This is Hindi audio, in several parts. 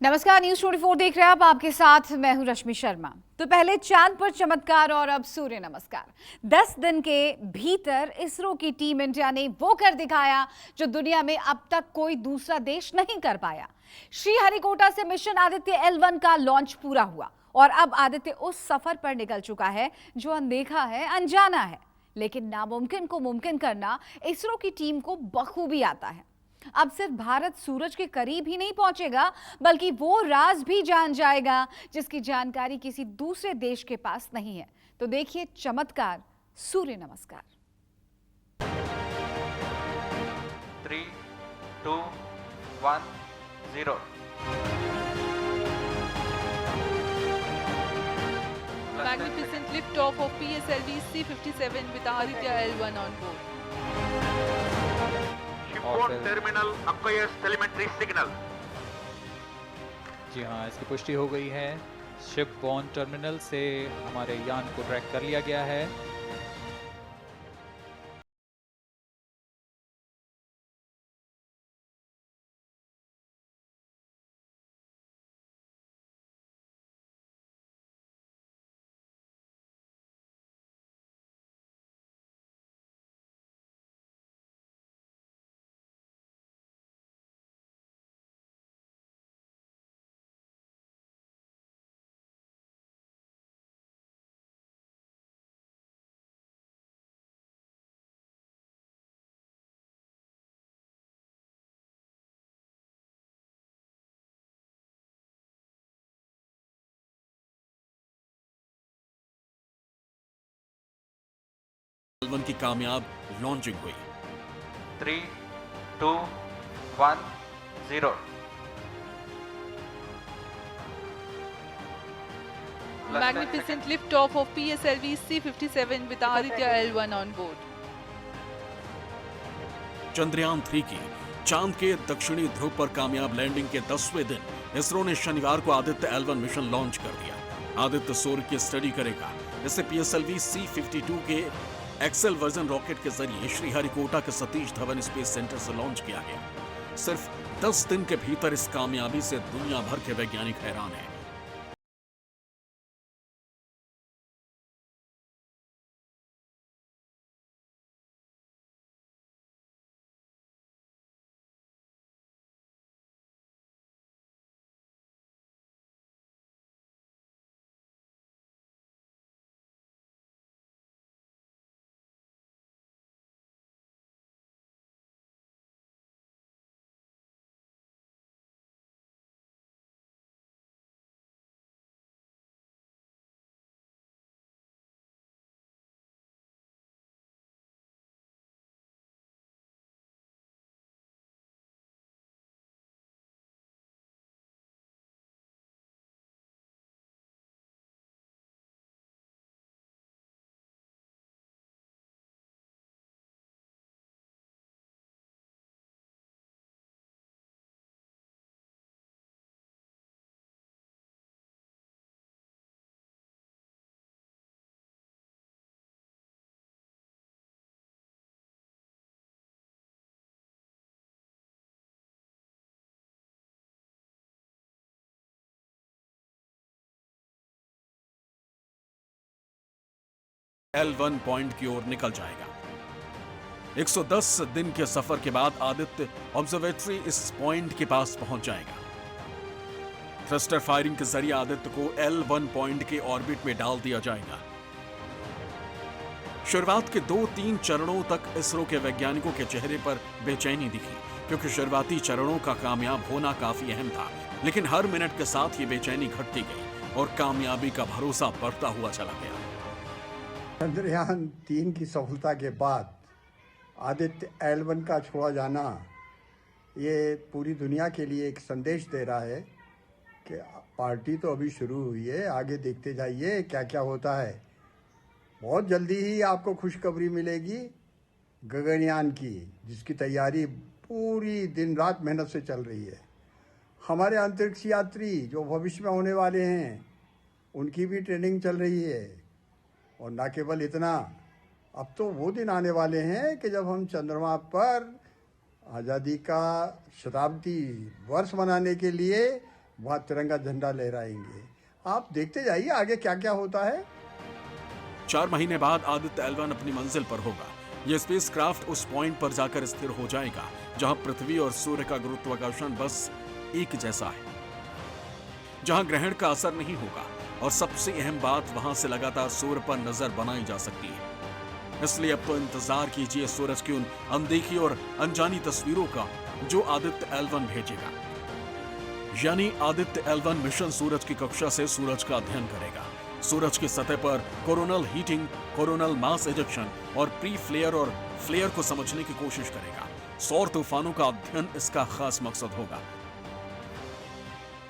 नमस्कार, न्यूज 24 देख रहे हैं आप। आपके साथ मैं हूं रश्मि शर्मा। तो पहले चांद पर चमत्कार और अब सूर्य नमस्कार। 10 दिन के भीतर इसरो की टीम इंडिया ने वो कर दिखाया जो दुनिया में अब तक कोई दूसरा देश नहीं कर पाया। श्रीहरिकोटा से मिशन आदित्य L1 का लॉन्च पूरा हुआ और अब आदित्य उस सफर पर निकल चुका है जो अनदेखा है, अनजाना है। लेकिन नामुमकिन को मुमकिन करना इसरो की टीम को बखूबी आता है। अब सिर्फ भारत सूरज के करीब ही नहीं पहुंचेगा, बल्कि वो राज भी जान जाएगा जिसकी जानकारी किसी दूसरे देश के पास नहीं है। तो देखिए चमत्कार, सूर्य नमस्कार। 3, 2, 1, 0. Magnificent liftoff of PSLV C-57 with Aditya L1 on board. Shipborne terminal acquires telemetry signal. जी हाँ, इसकी पुष्टि हो गई है। शिपबॉर्न टर्मिनल से हमारे यान को ट्रैक कर लिया गया है। L1 की कामयाब लॉन्चिंग हुई। 3, 2, 1, 0. Magnificent liftoff of PSLV C-57 with Aditya L1 on board. Chandrayaan 3 की चांद के दक्षिणी ध्रुव पर कामयाब लैंडिंग के 10वें दिन इसरो ने शनिवार को आदित्य L1 मिशन लॉन्च कर दिया। आदित्य सूर्य की स्टडी करेगा। इसे PSLV C-52 के एक्सेल वर्जन रॉकेट के जरिए श्रीहरिकोटा के सतीश धवन स्पेस सेंटर से लॉन्च किया गया। सिर्फ 10 दिन के भीतर इस कामयाबी से दुनिया भर के वैज्ञानिक हैरान हैं। L1 पॉइंट की ओर निकल जाएगा। 110 दिन के सफर के बाद आदित्य ऑब्जर्वेटरी इस पॉइंट के पास पहुंच जाएगा। थ्रस्टर फायरिंग के जरिए आदित्य को L1 पॉइंट के ऑर्बिट में डाल दिया जाएगा। शुरुआत के 2-3 चरणों तक इसरो के वैज्ञानिकों के चेहरे पर बेचैनी दिखी, क्योंकि शुरुआती चरणों का कामयाब होना काफी अहम था। लेकिन हर मिनट के साथ ये बेचैनी घटती गई और कामयाबी का भरोसा बढ़ता हुआ चला गया। चंद्रयान 3 की सफलता के बाद आदित्य L1 का छोड़ा जाना ये पूरी दुनिया के लिए एक संदेश दे रहा है कि पार्टी तो अभी शुरू हुई है, आगे देखते जाइए क्या क्या होता है। बहुत जल्दी ही आपको खुशखबरी मिलेगी गगनयान की, जिसकी तैयारी पूरी दिन रात मेहनत से चल रही है। हमारे अंतरिक्ष यात्री जो भविष्य में होने वाले हैं उनकी भी ट्रेनिंग चल रही है। और ना केवल इतना, अब तो वो दिन आने वाले हैं कि जब हम चंद्रमा पर आज़ादी का शताब्दी वर्ष मनाने के लिए वहाँ तिरंगा झंडा लहराएंगे। आप देखते जाइए आगे क्या क्या होता है। 4 महीने बाद आदित्य L1 अपनी मंजिल पर होगा। यह स्पेसक्राफ्ट उस पॉइंट पर जाकर स्थिर हो जाएगा जहां पृथ्वी और सूर्य का गुरुत्वाकर्षण बस एक जैसा है, जहां ग्रहण का असर नहीं होगा और सबसे अहम बात, वहां से लगातार सूर्य पर नजर बनाई जा सकती है। इसलिए अब तो इंतजार कीजिए सूरज की उन अनदेखी और अनजानी तस्वीरों का जो आदित्य L1 भेजेगा। यानी आदित्य L1 मिशन सूरज की कक्षा से सूरज का अध्ययन करेगा। सूरज की सतह पर coronal heating, coronal mass ejection और प्री फ्लेयर और फ्लेयर को समझने की कोशिश करेगा। सौर तूफानों का अध्ययन इसका खास मकसद होगा।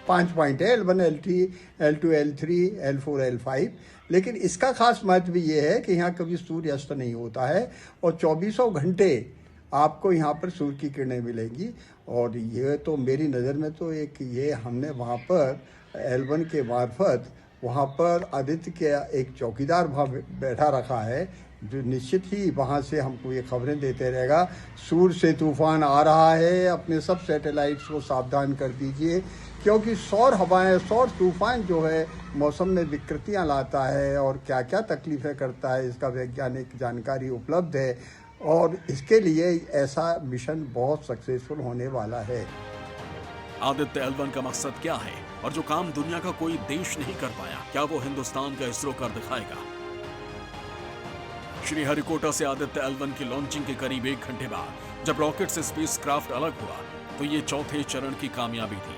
5 पॉइंट है, L1, L3, L2, L3, L4, L5। लेकिन इसका खास महत्व ये है कि यहाँ कभी सूर्य अस्त नहीं होता है और 24 घंटे आपको यहाँ पर सूर्य की किरणें मिलेंगी। और ये तो मेरी नज़र में तो एक ये हमने वहाँ पर L1 के मार्फत वहाँ पर आदित्य के एक चौकीदार वहाँ बैठा रखा है जो निश्चित ही वहाँ से हमको ये खबरें देते रहेगा। सूर्य से तूफान आ रहा है, अपने सब सैटेलाइट्स को सावधान कर दीजिए, क्योंकि सौर हवाएं, सौर तूफान जो है मौसम में विकृतियाँ लाता है और क्या क्या तकलीफ़ें करता है, इसका वैज्ञानिक जानकारी उपलब्ध है और इसके लिए ऐसा मिशन बहुत सक्सेसफुल होने वाला है। आदित्य L1 का मकसद क्या है और जो काम दुनिया का कोई देश नहीं कर पाया, क्या वो हिंदुस्तान का इसरो कर दिखाएगा? श्रीहरिकोटा से आदित्य L1 की लॉन्चिंग के करीब 1 घंटे बाद जब रॉकेट से स्पेसक्राफ्ट अलग हुआ तो ये चौथे चरण की कामयाबी थी।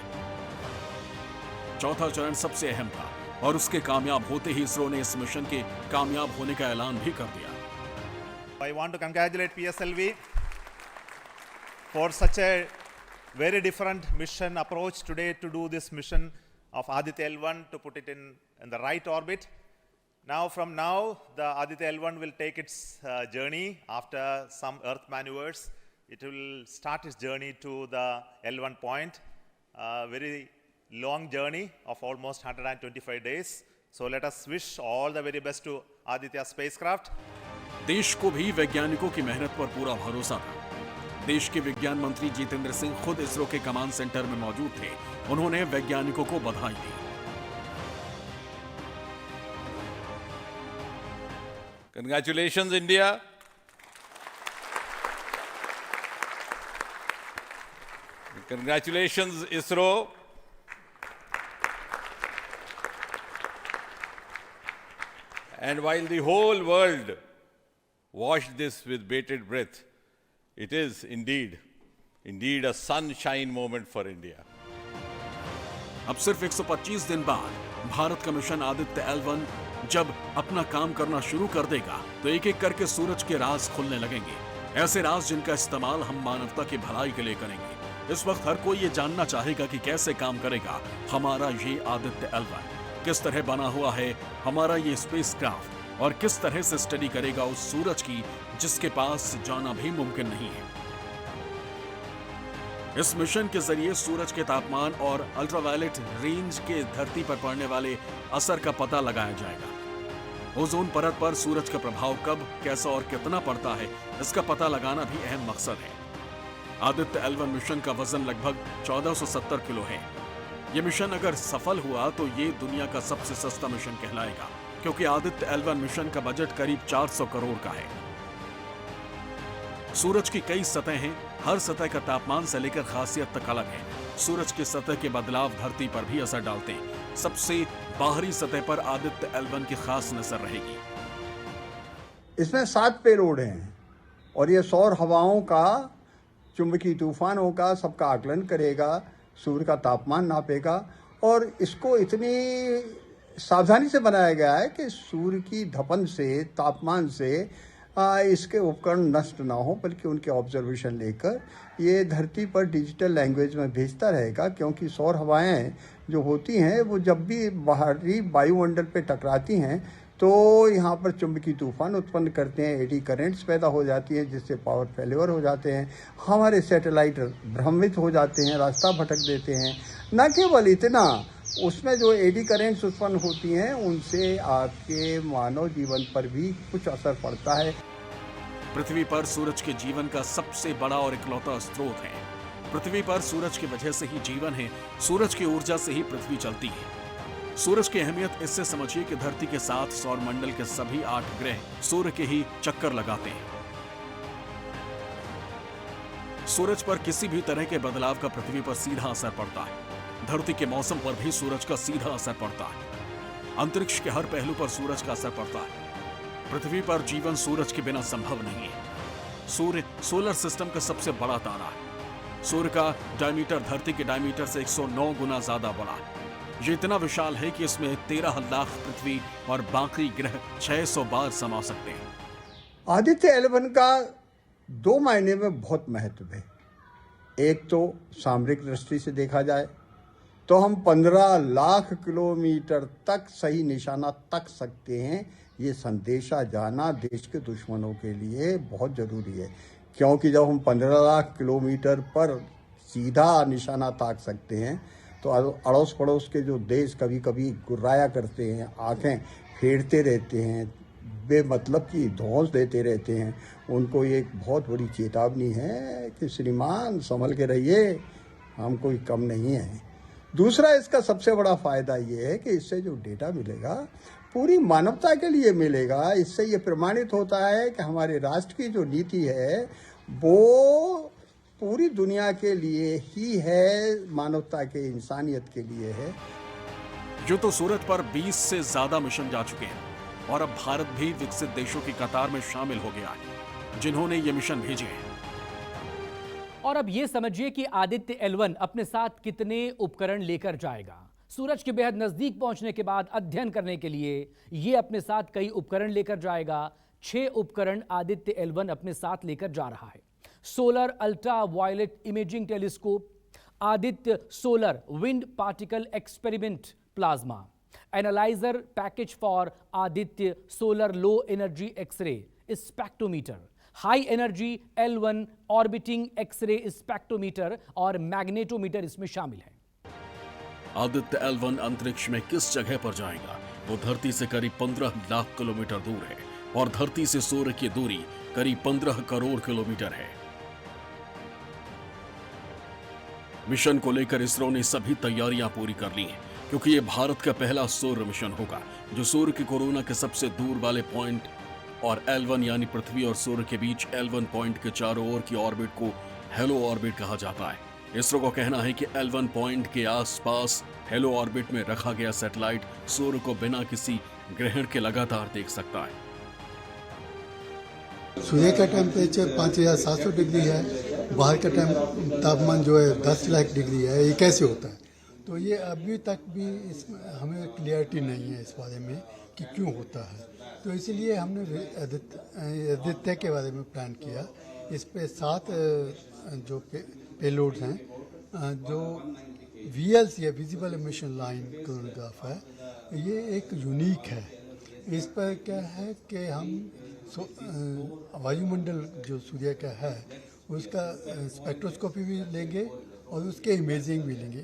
चौथा चरण सबसे अहम था और उसके कामयाब होते ही इसरो ने इस मिशन के कामयाब होने का ऐलान भी कर दिया। I want to congratulate PSLV for such a very different mission approach today to do this mission of Aditya L1 to put it in the right orbit. Now from now the Aditya L1 will take its journey after some Earth maneuvers. It will start its journey to the L1 point, a very long journey of almost 125 days. So let us wish all the very best to Aditya spacecraft. देश को भी वैज्ञानिकों की मेहनत पर पूरा भरोसा था। देश के विज्ञान मंत्री जितेंद्र सिंह खुद इसरो के कमांड सेंटर में मौजूद थे। उन्होंने वैज्ञानिकों को बधाई दी। Congratulations, India. Congratulations, ISRO. And while the whole world watched this with bated breath, it is indeed a sunshine moment for India. अब सिर्फ 125 दिन बाद भारत का मिशन आदित्य L1 जब अपना काम करना शुरू कर देगा तो एक एक करके सूरज के राज खुलने लगेंगे। ऐसे राज जिनका इस्तेमाल हम मानवता की भलाई के लिए करेंगे। इस वक्त हर कोई ये जानना चाहेगा कि कैसे काम करेगा हमारा ये आदित्य L1, किस तरह बना हुआ है हमारा ये स्पेसक्राफ्ट और किस तरह से स्टडी करेगा उस सूरज की जिसके पास जाना भी मुमकिन नहीं है। इस मिशन के जरिए सूरज के तापमान और अल्ट्रावायलेट रेंज के धरती पर पड़ने वाले असर का पता लगाया जाएगा। ओजोन परत पर सूरज का प्रभाव कब, कैसा और कितना पड़ता है, इसका पता लगाना भी अहम मकसद है। आदित्य L1 मिशन का वजन लगभग 1470 किलो है। यह मिशन अगर सफल हुआ तो ये दुनिया का सबसे सस्ता मिशन कहलाएगा, क्योंकि आदित्य L1 मिशन का बजट करीब 400 करोड़ का है। सूरज की कई सतह हैं, हर सतह का तापमान से लेकर खासियत तक अलग है। सूरज की सतह के बदलाव धरती पर भी असर डालते हैं। सबसे बाहरी सतह पर आदित्य L1 की खास नजर रहेगी। इसमें 7 पेलोड हैं और ये सौर हवाओं का, चुंबकीय तूफानों का सबका आकलन करेगा, सूर्य का तापमान नापेगा और इसको इतनी सावधानी से बनाया गया है कि सूर्य की धपन से, तापमान से इसके उपकरण नष्ट ना हो, बल्कि उनके ऑब्जर्वेशन लेकर ये धरती पर डिजिटल लैंग्वेज में भेजता रहेगा। क्योंकि सौर हवाएं जो होती हैं वो जब भी बाहरी वायुमंडल पे टकराती हैं तो यहाँ पर चुंबकीय तूफान उत्पन्न करते हैं, एडी करेंट्स पैदा हो जाती हैं जिससे पावर फेल्योर हो जाते हैं, हमारे सैटेलाइट भ्रमित हो जाते हैं, रास्ता भटक देते हैं। न केवल इतना, उसमें जो एडी करेंट्स उत्पन्न होती हैं उनसे आपके मानव जीवन पर भी कुछ असर पड़ता है। पृथ्वी पर सूरज के जीवन का सबसे बड़ा और इकलौता स्रोत है। पृथ्वी पर सूरज की वजह से ही जीवन है, सूरज की ऊर्जा से ही पृथ्वी चलती है। सूरज की अहमियत इससे समझिए कि धरती के साथ सौरमंडल के सभी 8 ग्रह सूर्य के ही चक्कर लगाते हैं। सूरज पर किसी भी तरह के बदलाव का पृथ्वी पर सीधा असर पड़ता है। धरती के मौसम पर भी सूरज का सीधा असर पड़ता है। अंतरिक्ष के हर पहलू पर सूरज का असर पड़ता है। पृथ्वी पर जीवन सूरज के बिना संभव नहीं है। सूर्य सोलर सिस्टम का सबसे बड़ा तारा है। सूर्य का डायमीटर धरती के डायमीटर से 109 गुना ज्यादा बड़ा है। ये इतना विशाल है कि इसमें 13 लाख पृथ्वी और बाकी ग्रह 600 बार समा सकते हैं। आदित्य L1 का 2 मायने में बहुत महत्व है। एक तो सामरिक दृष्टि से देखा जाए तो हम 15 लाख किलोमीटर तक सही निशाना तक सकते हैं। ये संदेशा जाना देश के दुश्मनों के लिए बहुत जरूरी है, क्योंकि जब हम 15 लाख किलोमीटर पर सीधा निशाना ताक सकते हैं तो अड़ोस पड़ोस के जो देश कभी कभी गुर्राया करते हैं, आंखें फेरते रहते हैं, बेमतलब की धौंस देते रहते हैं, उनको ये एक बहुत बड़ी चेतावनी है कि श्रीमान संभल के रहिए, हम कोई कम नहीं है। दूसरा इसका सबसे बड़ा फायदा ये है कि इससे जो डेटा मिलेगा पूरी मानवता के लिए मिलेगा। इससे ये प्रमाणित होता है कि हमारे राष्ट्र की जो नीति है वो पूरी दुनिया के लिए ही है, मानवता के, इंसानियत के लिए है। जो तो सूरज पर 20 से ज्यादा मिशन जा चुके हैं और अब भारत भी विकसित देशों की कतार में शामिल हो गया है जिन्होंने ये मिशन भेजे हैं। और अब ये समझिए कि आदित्य L1 अपने साथ कितने उपकरण लेकर जाएगा। सूरज के बेहद नजदीक पहुंचने के बाद अध्ययन करने के लिए ये अपने साथ कई उपकरण लेकर जाएगा। 6 उपकरण आदित्य L1 अपने साथ लेकर जा रहा है। Solar ultraviolet imaging telescope, Aditya solar wind particle experiment plasma, analyser package for Aditya solar low energy X-ray spectrometer, high energy L1 orbiting X-ray spectrometer और मैग्नेटोमीटर इसमें शामिल है। आदित्य L1 अंतरिक्ष में किस जगह पर जाएगा? वो धरती से करीब 15 लाख किलोमीटर दूर है और धरती से सूर्य की दूरी करीब 15 करोड़ किलोमीटर है। मिशन को लेकर इसरो ने सभी तैयारियां पूरी कर ली हैं, क्योंकि ये भारत का पहला सूर्य मिशन होगा जो सूर्य के कोरोना के सबसे दूर वाले पॉइंट और L1 यानी पृथ्वी और सूर्य के बीच L1 पॉइंट के चारों ओर की ऑर्बिट को हेलो ऑर्बिट कहा जाता है। इसरो का कहना है कि L1 पॉइंट के आसपास हेलो ऑर्बिट में रखा गया सैटेलाइट सूर्य को बिना किसी ग्रहण के लगातार देख सकता है। सूर्य का टेम्परेचर 5700 डिग्री है, बाहर का तापमान जो है 10 लाख डिग्री है। ये कैसे होता है? तो ये अभी तक भी हमें क्लियरिटी नहीं है इस बारे में कि क्यों होता है। तो इसलिए हमने आदित्य के बारे में प्लान किया। इस पे 7 जो पेलोड्स हैं, जो VLC है, विजिबल इमिशन लाइन क्रोनोग्राफ है, ये एक यूनिक है। इस पर क्या है कि हम वायुमंडल जो सूर्य का है उसका स्पेक्ट्रोस्कोपी भी लेंगे और उसके इमेजिंग भी लेंगे।